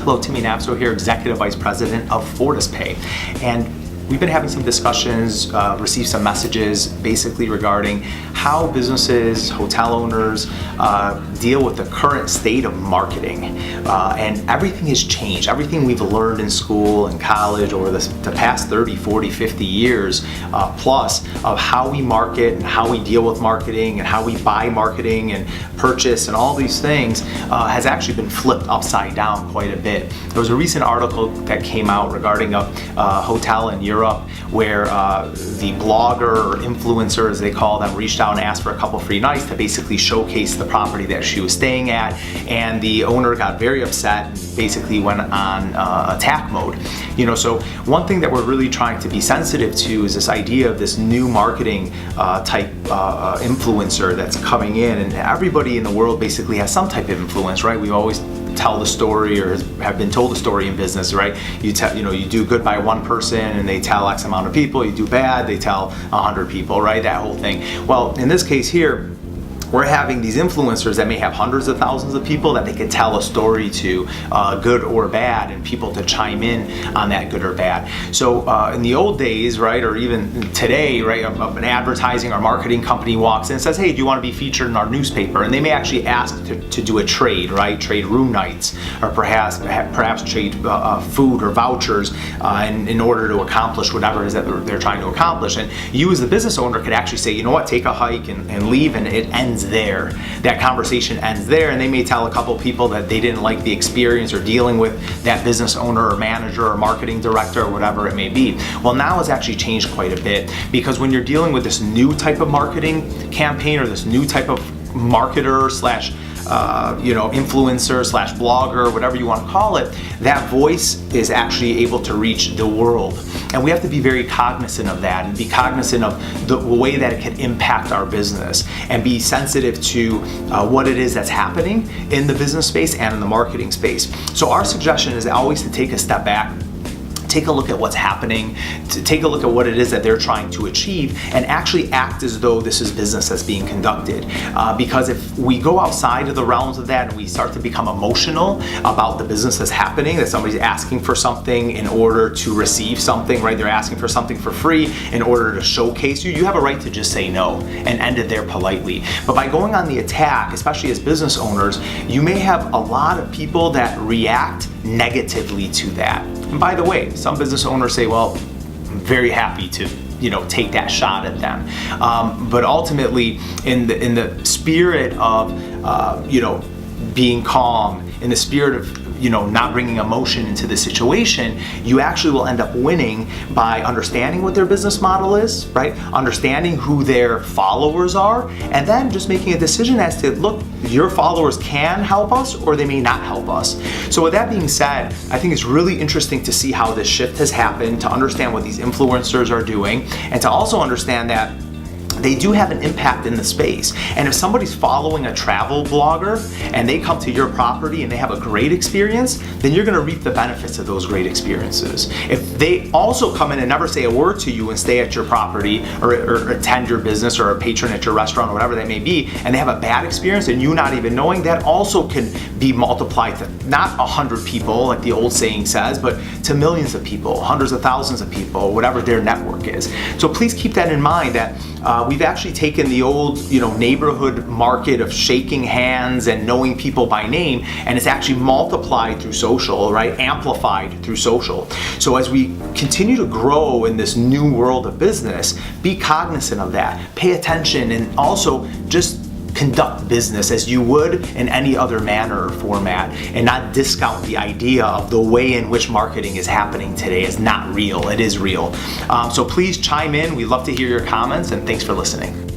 Hello, Timmy Nafso here, Executive Vice President of FortisPay. And we've been having some discussions, received some messages basically regarding how businesses, hotel owners deal with the current state of marketing. And everything has changed. Everything we've learned in school and college over the past 30, 40, 50 years plus of how we market and how we deal with marketing and how we buy marketing and purchase and all these things has actually been flipped upside down quite a bit. There was a recent article that came out regarding a hotel in Europe where the blogger or influencer, as they call them, reached out and asked for a couple free nights to basically showcase the property that she was staying at, and the owner got very upset and basically went on attack mode. So one thing that we're really trying to be sensitive to is this idea of this new marketing type influencer that's coming in, and everybody in the world basically has some type of influence, right? We've always tell the story, or have been told the story in business, right? You do good by one person and they tell X amount of people. You do bad, they tell 100 people, right? That whole thing. Well, in this case here, we're having these influencers that may have hundreds of thousands of people that they could tell a story to, good or bad, and people to chime in on that good or bad. So in the old days, right, or even today, right, an advertising or marketing company walks in and says, hey, do you want to be featured in our newspaper? And they may actually ask to do a trade, right? Trade room nights, or perhaps trade food or vouchers in order to accomplish whatever it is that they're trying to accomplish. And you as the business owner could actually say, you know what, take a hike and leave, and it ends there. That conversation ends there, and they may tell a couple people that they didn't like the experience or dealing with that business owner or manager or marketing director or whatever it may be. Well, now it's actually changed quite a bit, because when you're dealing with this new type of marketing campaign or this new type of marketer slash influencer slash blogger, whatever you want to call it, that voice is actually able to reach the world. And we have to be very cognizant of that, and be cognizant of the way that it can impact our business, and be sensitive to what it is that's happening in the business space and in the marketing space. So our suggestion is always to take a step back, take a look at what's happening, to take a look at what it is that they're trying to achieve, and actually act as though this is business that's being conducted. Because if we go outside of the realms of that and we start to become emotional about the business that's happening, that somebody's asking for something in order to receive something, right? They're asking for something for free in order to showcase you. You have a right to just say no and end it there politely. But by going on the attack, especially as business owners, you may have a lot of people that react negatively to that. And by the way, some business owners say, well, I'm very happy to take that shot at them. But ultimately, in the spirit of being calm, in the spirit of not bringing emotion into the situation, you actually will end up winning by understanding what their business model is, right? Understanding who their followers are, and then just making a decision as to, look, your followers can help us or they may not help us. So with that being said, I think it's really interesting to see how this shift has happened, to understand what these influencers are doing, and to also understand that they do have an impact in the space. And if somebody's following a travel blogger and they come to your property and they have a great experience, then you're gonna reap the benefits of those great experiences. If they also come in and never say a word to you and stay at your property or attend your business or a patron at your restaurant or whatever that may be, and they have a bad experience and you not even knowing, that also can be multiplied to not 100 people, like the old saying says, but to millions of people, hundreds of thousands of people, whatever their network is. So please keep that in mind, that we've actually taken the old, neighborhood market of shaking hands and knowing people by name, and it's actually multiplied through social, right? Amplified through social. So as we continue to grow in this new world of business, be cognizant of that. Pay attention, and also just conduct business as you would in any other manner or format, and not discount the idea of the way in which marketing is happening today is not real. It is real. So please chime in. We'd love to hear your comments, and thanks for listening.